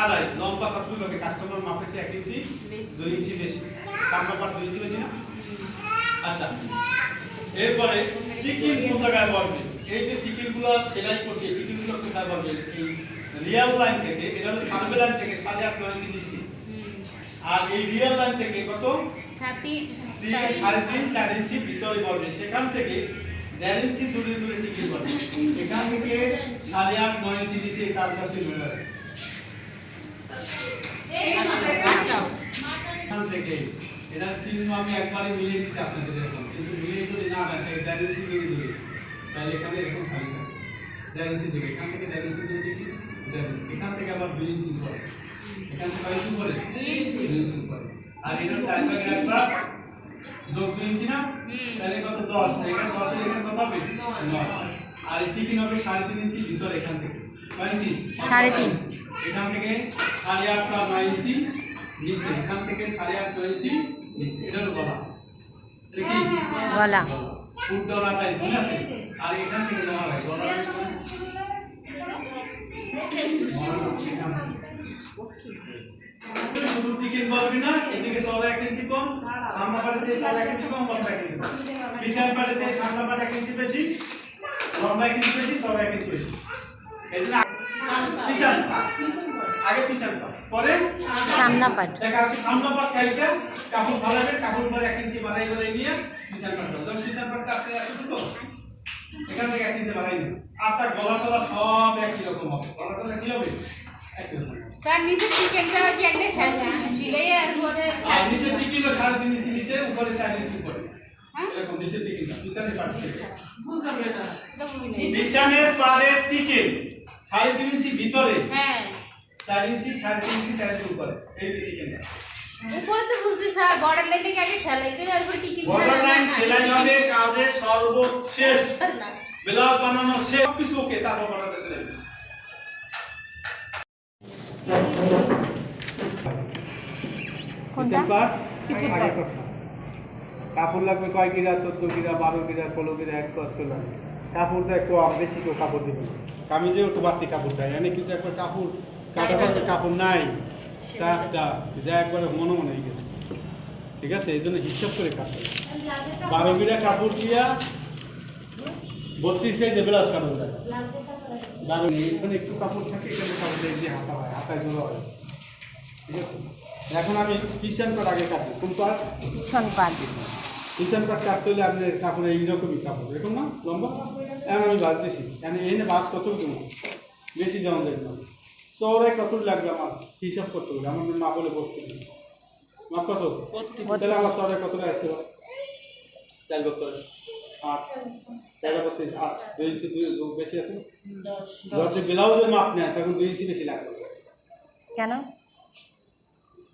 আড়াই, লম্বা কত হবে? কাস্টমার মাপেছে 1 ইঞ্চি 2 ইঞ্চি বেশি, সামনে পাট 2 ইঞ্চি বেশি না? আচ্ছা, এরপরে টিকিল কোন জায়গায় বলবে? এই যে টিকিলগুলো সেলাই করছে, এই টিকিলগুলো কোথায় বলবে? এই রিয়াল লাইন থেকে, এটা হলো সার্ভে লাইন থেকে 8.5 ইঞ্চি নিচে, আর এই রিয়াল লাইন থেকে কত? 3.5 4 ইঞ্চি ভিতরে বলবে। সেখান থেকে 1.5 ইঞ্চি দূরে দূরে টিকিল বলবে। এখান থেকে 8.5 9 ইঞ্চি নিচে তার কাছে মিলে এখান থেকে এটা চিহ্ন আমি একবারে মিলিয়ে দিচ্ছি আপনাদের এরকম, কিন্তু মিলিয়ে যদি না হয় তাহলে 1.5 ইঞ্চি দূরে দূরে, তাহলে এখানে এরকম খালি থাকে 1.5 ইঞ্চি দূরে, এখান থেকে 1.5 ইঞ্চি দূরে দেখি, এখান থেকে আবার 2 ইঞ্চি করে, এখান থেকে 2 ইঞ্চি করে 2 ইঞ্চি করে, আর এটা 4 ভাগের একবার যোগ 2 ইঞ্চি না, তাহলে কত? 10। এখানে 10 এর এখানে কত হবে? 9। আর এই টিকিন হবে 3.5 ইঞ্চি ভিতরে, এখান থেকে কয় ইঞ্চি? 3.5। এখান থেকে 8.5 বা 9 ইঞ্চি নিচে, এখান থেকে 8.5 9 ইঞ্চি নিচে, এটা হলো গলা। এটা কি গলা? ফুট ডলা তাই ঠিক আছে। আর এখান থেকে নেওয়া হয় গলা, শুধু টিকিন বলবি না, এদিকে 1 ইঞ্চি কম, সামনে পাটেছে 1 ইঞ্চি কম, লম্বা 1 ইঞ্চি কম, পিছন পাটেছে সামনে পাট 1 ইঞ্চি বেশি, লম্বা 1 ইঞ্চি বেশি, 1 ইঞ্চি বেশি। এজন্য পিছন আগে পিছন পাট, পরে সামনা পাট। দেখা আছে সামনে পাট কাইটা কাপড় ফালাবে, কাপড় উপরে 1 ইঞ্চি বাড়াই বাড়াই নিয়ে পিছন পাট চলে। যখন পিছন পাটটা আপনি আসলে তো এখান থেকে 1 ইঞ্চি বাড়াই নিন, আপনার গলা টলা সব একই রকম হবে। গলা টলা কি হবে? একই রকম। স্যার নিচে টিকেনটা কি একটা সিলাই আর পরে আর নিচে টিকিলো 3.5 ইঞ্চি নিচে, উপরে 4 ইঞ্চি উপরে, এরকম নিচে টিকিল না, পিছনের পাট থেকে বুঝলাম না স্যার, এটা বুঝি নাই। পিছনের পাড়ের টিকিল 3.5 ইঞ্চি ভিতরে, হ্যাঁ 4 ইঞ্চি 3.5 ইঞ্চি 4 ইঞ্চি উপরে, এই যে টিকিলটা। উপরে তো বুঝলি স্যার, বর্ডার লাইনে কি আগে সেলাই করে আর পরে টিকেন বর্ডার লাইন সেলাই হবে কাজের সর্বশেষ, ব্লাউজ বানানো শেষ, কিছু ওকে, তারপর বর্ডার সেলাই। কোনটা? কাপড় লাগবে কয় গিরা? 14 গিরা, 12 গিরা, 16 গিরা, 1 গজ করে লাগবে। কাপড় দেয় কম, বেশি কেউ কাপড় দেবে না, কামিজে একটু বাড়তি কাপড় দেয়, এনে কিন্তু একবার কাপড় কাটা কাপড় নাই, একটা যা একবারে মনে মনে হয়ে গেছে, ঠিক আছে? এই জন্য হিসাব করে কাটবে। 12 গিরা কাপড় দিয়া 32 সাইজে ব্লাউজ কাটা যায়। 12 এখানে একটু কাপড় থাকে, এখানে কাপড় দিয়ে হাতা হয়, হাতায় জোড়া হয়, ঠিক আছে? এখন আমি পিছন পাট আগে কাটবো। কোন পাট? পিছন পাট। পিছন পাট কাটতে হলে আপনার কাপড় এইরকমই কাপড়, এরকম না লম্বা। এখন আমি বাজতেছি, এনে বাজ কত দেবো, বেশি দেওয়া যাবে না, চৌড়ায় কত লাগবে আমার হিসাব করতে হবে, আমার মা বলে বলতে হবে মাপ কত, তাহলে আমার চৌড়ায় কত আসতে পারে? 4 বছর 8, 4 বছর 8, 2 ইঞ্চি 2 বেশি আছে, 10 যদি ব্লাউজের মাপ নেয় তখন 2 ইঞ্চি বেশি লাগবে। কেন?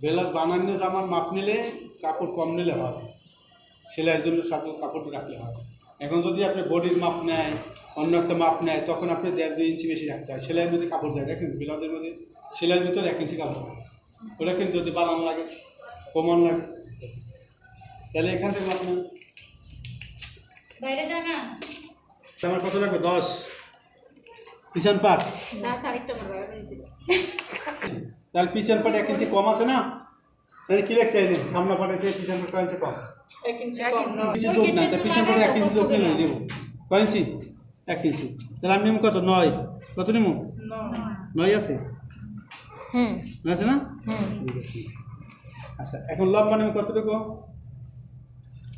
ব্লাউজ বানানো জামার মাপ নিলে কাপড় কম নিলে হয়, সেলাইয়ের জন্য সাথে কাপড় রাখলে হয়। এখন যদি আপনি বডির মাপ নেয়, অন্য একটা মাপ নেয়, তখন আপনি 1.5-2 ইঞ্চি বেশি রাখতে হয়। সেলাইয়ের মধ্যে কাপড় যায়, দেখছেন ব্লাউজের মধ্যে সেলাইয়ের ভিতরে 1 ইঞ্চি কাপড় হয়, ওটা কিন্তু যদি বানানো লাগে, কমান লাগে, তাহলে এখান থেকে মাপ নেন। বাইরে যা না আমার কত লাগবে? 10 পিছন পাট, না স্যার একটা বড় হয়েছিল। তাহলে পিছন পাট 1 ইঞ্চি কম আছে না, তাহলে কি লেখছে? সামনে পাটেছে পিছন পাট কয় ইঞ্চি কম? 1 ইঞ্চি কম না, কিছু যোগ না, তা পিছন পাটে 1 ইঞ্চি যোগ নিয়ে দেবো, কয় ইঞ্চি? 1 ইঞ্চি। তাহলে আমি নেব কত? 9। কত নেব? 9 আছে, আছে না? আচ্ছা, এখন লম্বা নেব কতটুকু?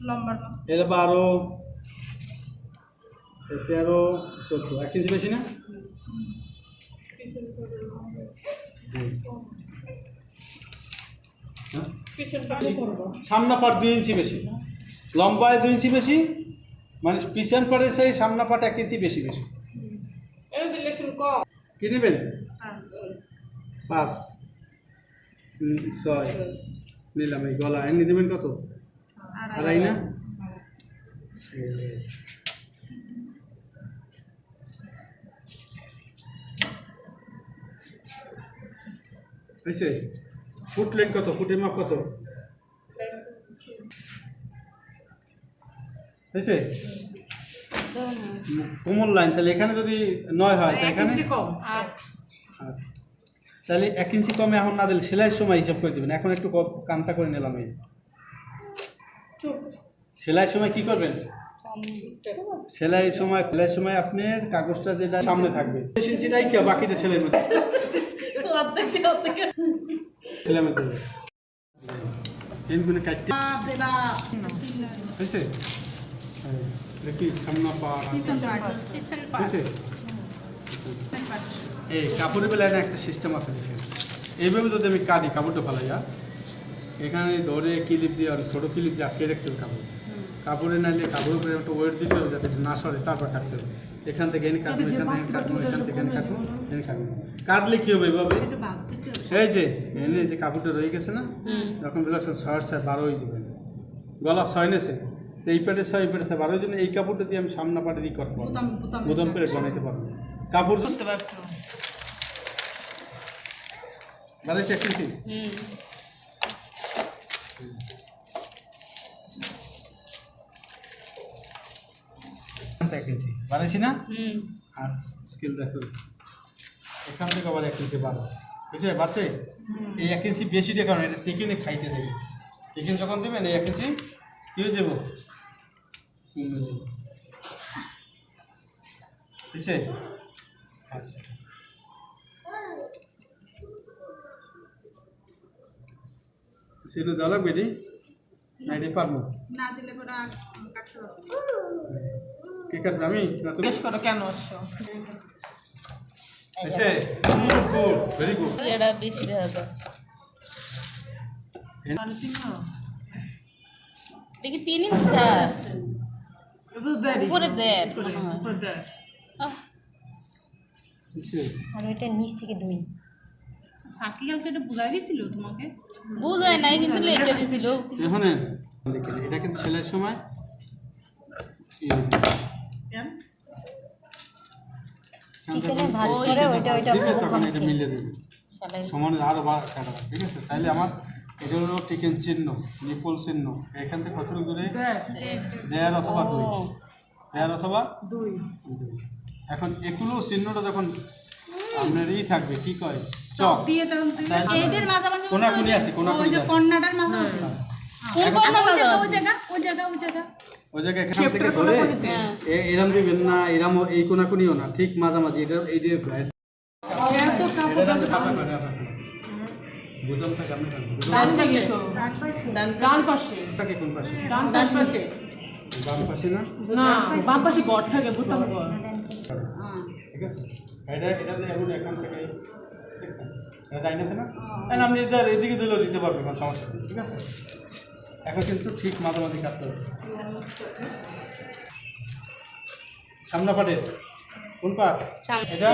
লম্বা এটা 12, 13, 14, 1 ইঞ্চি বেশি না? সামনা পাট 2 ইঞ্চি বেশি, লম্বায় 2 ইঞ্চি বেশি, মানে পিছন পাটে সেই সামনা পাট 1 ইঞ্চি বেশি বেশি। কি নেবেন? 5, 6 নিলাম। এই গলা এনে দেবেন কত? 2.5 না? হয়েছে? ফুট লেন কত? ফুটের মাপ কত হয়েছে? কোমল লাইন, তাহলে এখানে যদি 9 হয়, তাহলে এখানে 8 তাহলে 1 ইঞ্চি কমে এখন না দিলে সেলাইয়ের সময় হিসাব করে দেবেন। এখন একটু কান্তা করে নিলাম। এই সেলাইয়ের সময় কি করবেন? সেলাইয়ের সময় আপনার কাগজটা যেটা সামনে থাকবে 3 ইঞ্চিটাই কি বাকিটা সেলাই মধ্যে সেলাই মধ্যে এনগুলো কাটতে হয়েছে। দেখি সামনে পা হয়েছে। এই কাপড়ের বেলায় না একটা সিস্টেম আছে দেখেন। এইভাবে যদি আমি কাটি কাপড়টা ফালাইয়া এখানে ধরে ক্লিপ দিয়ে আর ছোটো ক্লিপ দিয়ে আটকে রাখতে হবে কাপড়ে নাইলে কাপড়ের উপরে একটা ওয়েট দিতে হবে যাতে না সরে, তারপর কাটতে হবে। এখান থেকে এনে কাটবো, এখান থেকে কাটবো, এখান থেকে এনে কাটবো, এনে কাটবো। কাটলে কী হবে এভাবে? এই যে এনে যে কাপড়টা রয়ে গেছে না, যখন বেলা 6:12 হয়ে যাবে, গলা 6 নেছে, তো এই পেটে 6 এই পেটে 12 হয়ে যাবে। এই কাপড়টা দিয়ে আমি সামনা পাটে ই করতে পারবো, বোতাম পেরে বানাইতে পারবো। কাপড় বানাইছি 1 ইঞ্চি। বাড়াইছি না? আর স্কেল রাখো এখান থেকে আবার 1 ইঞ্চি বাড়ো, বুঝছে? বাড়ছে এই 1 ইঞ্চি বেশি দিয়ে, কারণ এটা টিকিনে খাইতে দেবে। টিকিন যখন দেবেন এই 1 ইঞ্চি কী হয়ে যাবো, কমে যাবো, বুঝছে? আচ্ছা সেটা দেওয়া লাগবে রে না? এটাই পারবো না দিলে পরে কাটতে হবে। কে কাটবে? আমি না তুমি? জিজ্ঞেস করো কেন আসছো? এসে গুড, ভেরি গুড। এটা বেশি দেখা যায়। দেখি 3 ইঞ্চি স্যার উপরে দেন মনে হয়। আহ, এসে আর ওইটা নিচ থেকে 2। সাকি কালকে এটা বুঝা গেছিল তোমাকে? বুঝায় নাই কিন্তু লেটে দিছিল। এখন দেখেছি এটা কিন্তু সেলাইয়ের সময় চিকেনে ভাজ করে ওইটা দিবে, তখন এটা মিলিয়ে দেবে সমানে আরও কাটা, ঠিক আছে? তাহলে আমার এটা হলো টিকেন চিহ্ন, নিপল চিহ্ন। এখান থেকে কত দূরে? 1.5 অথবা 2, 1.5 অথবা 2। এখন এগুলো চিহ্নটা যখন আপনার থাকবে কি কয় চক দিয়ে তখন তুমি এইটার মাঝামাঝি কোনাকুনি আছে, কোনাকুনি ওই যে কর্নাটার মাঝামাঝি কোন কোন ওই জায়গায় এখান থেকে ধরে এরম দিবেন না, এরম এই কোনাকুনিও না, ঠিক মাঝামাঝি। এটা এই যে ডান পাশে কোন পাশে? ডান পাশে বাম পাশে না? না বাম পাশে ঘর থাকে বুঝতাম ঘর। ঠিক আছে, এটা যে এখন এখান থেকে ঠিক আছে, এটা ডাইনাতে না? আপনি এদিকে দিলেও দিতে পারবেন, কোনো সমস্যা নেই, ঠিক আছে? এখন কিন্তু ঠিক মাঝামাঝি কাটতে হবে। সামনা পাটের কোন পাট? এটা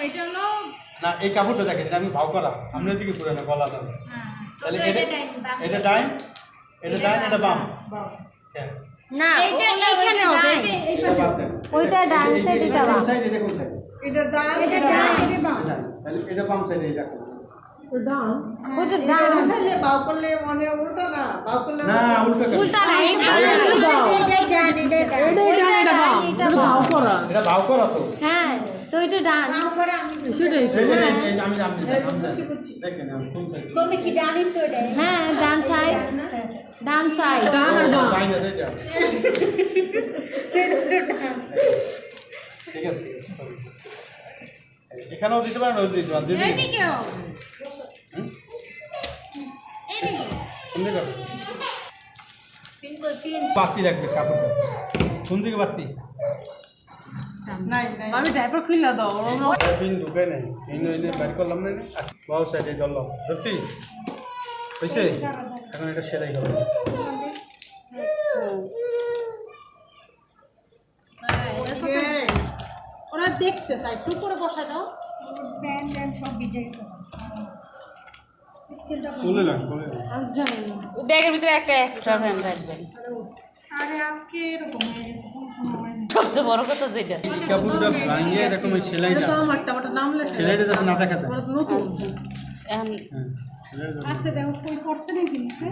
এটা হলো না, এই কাপড়টা দেখেন, এটা আমি ভাও করা, আপনার দিকে ঘুরে না, গলা যাবে। তাহলে এটা ডাইন, এটা বাম। হ্যাঁ, না এইটা এইখানে হবে, ওইটা ডান সাইড, এটা বাম। এটা কোন সাইড? এটা ডান, এটা ডান, এটা বাম। তাহলে এটা বাম সাইডে, এই রাখুন। ওইটা ডান, বাউ করলে মানে উল্টো না, বাউ করলে না, উল্টো কেন? উল্টা না, এইটা এটা বাম। এটা ভাও করা তো। হ্যাঁ, তো এটা ডান। এই যে আমি দেখেন আমি কোন সাইড? তুমি কি ডানিন তো এটা? হ্যাঁ, ডান সাইড, ডান সাইড। ডাইন আছে এটা। ঠিক আছে, এখানেও দিতে পারেন, ওই দিতে পারেন, দিদি এইদিকেও এইদিকে কোন দিকে? বাতি রাখবে কাপড়টা কোন দিকে? বাতি নাই নাই আমি ড্রাইভার খুললা দাও। পিন ঢুকে নেই, এনে বাইর করলাম না, বাউ সাইডে ধরলাম, ধরছি হয়েছে। এখন এটা সেলাই হবে। ওরা দেখতে চাই, একটু করে বসা দাও। তুলে লাগ, তুলে লাগ। ব্যাগের ভিতরে একটা এক্সট্রা ফ্যান রাখবেন। সবচেয়ে বড় কথা যেটা এই কাপড়টা ভাঙিয়ে এরকম ওই সেলাইটা, সেলাইটা যাতে না দেখা যায়। এখন হ্যাঁ, সেলাই যাতে- আছে দেখো কই করছে নাকি নিচে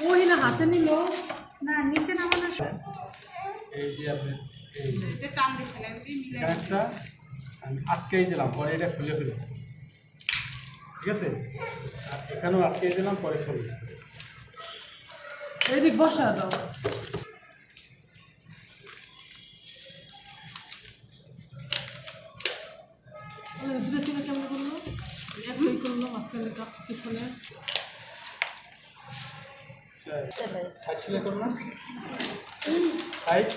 ওই না হাতে নিল না নিচে নামানো এই যে আপনি এই এটা টান দিয়ে সেলাই দিয়ে মিলে একটা আমি আটকেই দিলাম, পরে এটা খুলে ফেলব, ঠিক আছে? আর এখানেও আটকেই দিলাম, পরে খুলব। এদিক বসা দাও। দূরে থেকে কেমন করলো? একটাই করলো, মাঝখানে পিছনে। সাইড সেলাই করো না, সাইড।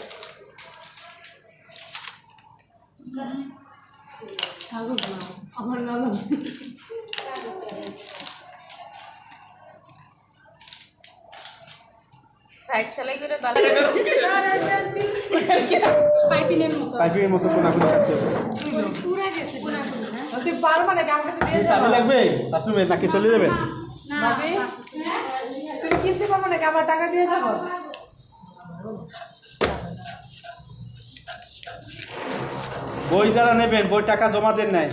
কাগজ নাও, আমার লাগাও। সাইড সেলাই করে ভালো পাইপিংয়ের মতো কোনাকুনি কাটতে হবে। তুই পারবা নাকি আমার কাছে দিয়ে চাবি লাগবে বাথরুমে নাকি চলে যাবেন? যাবে? তুমি কিনতে পারবো নাকি আমার টাকা দিয়ে যাবো? বই যারা নেবেন বই টাকা জমা দেন নাই,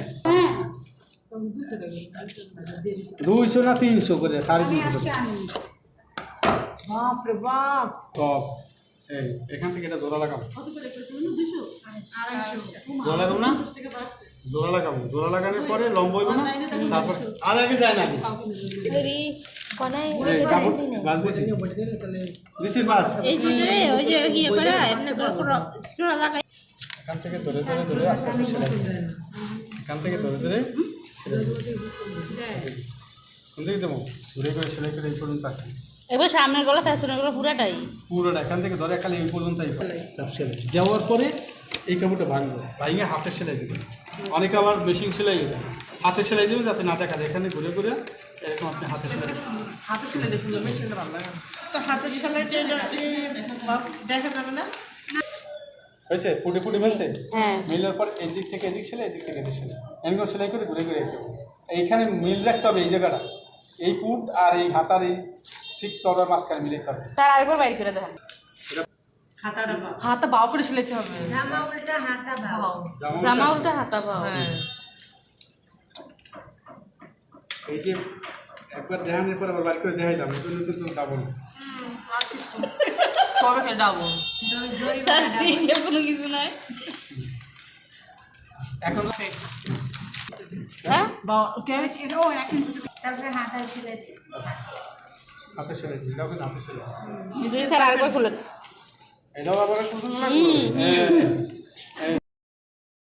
200 না 300 করে, 350 করে। বাপরে বাপ। টপ এই এখান থেকে এটা জোড়া লাগাবো, জোড়া লাগাবো না, জোড়া লাগাবো, জোড়া লাগানোর পরে লম্ব হইব না, তারপর আর আগে যায় না। কোনায় এই কাপড় বাস দিছি, দিছি বাস। এই দুটো ওই যে ইয়ে করে এমনি করে চোরা লাগাই। এখান থেকে ধরে ধরে ধরে আস্তে আস্তে সেলাই করবো। এখান থেকে ধরে ধরে সেলাই করবো। কোন দিকে দেবো? ঘুরে করে সেলাই করে এই পর্যন্ত আসি, এবার সামনের গলা পেছনের গলা পুরাটাই। পুরোটা এখান থেকে ধরে খালি এই পর্যন্তই সব সেলাই দেওয়ার পরে এই কাপড়টা ভাঙবো, ভাঙে হাতের সেলাই দেবে। অনেকে আবার মেশিন সেলাই দেবে, হাতের সেলাই দেবে যাতে না দেখা যায়। এখানে ঘুরে ঘুরে এরকম আপনি হাতের সেলাই করবেন। হাতে সেলাই দেখুন, মেশিনটা ভালো লাগে। তো হাতের সেলাইটা দেখা যাবে না? হয়েছে? ফুটে ফুটে মিলছে? হ্যাঁ। মিলার পর এদিক থেকে এদিক সেলাই, এদিক থেকে এদিক সেলাই, এমন সেলাই করে ঘুরে ঘুরে যেতে হবে। এইখানে মিল রাখতে হবে, এই জায়গাটা, এই পুট আর এই হাতার এই ঠিক চড়ার মাঝখানে মিলাইতে হবে। তার আরেকবার বাইর করে দেন। হাতটা বাউ করে সেলাইতে হবে। জামা উল্টা হাতা বাও। জামা জামা উল্টা হাতা বাও। এই যে একবার দেখানোর পর আবার বার করে দেখাইলাম, এই জন্য কিন্তু ডাবল। সবে খেয়ে ডাবো। তার দিনে কোনো কিছু নাই। এখন হ্যাঁ? বাউ ওকে। তারপরে হাতা সেলাই। হাতের সেলাই, এটাও কিন্তু হাতের সেলাই। স্যার আরেকবার খুলেন। এটাও আবার খুলতে লাগবে।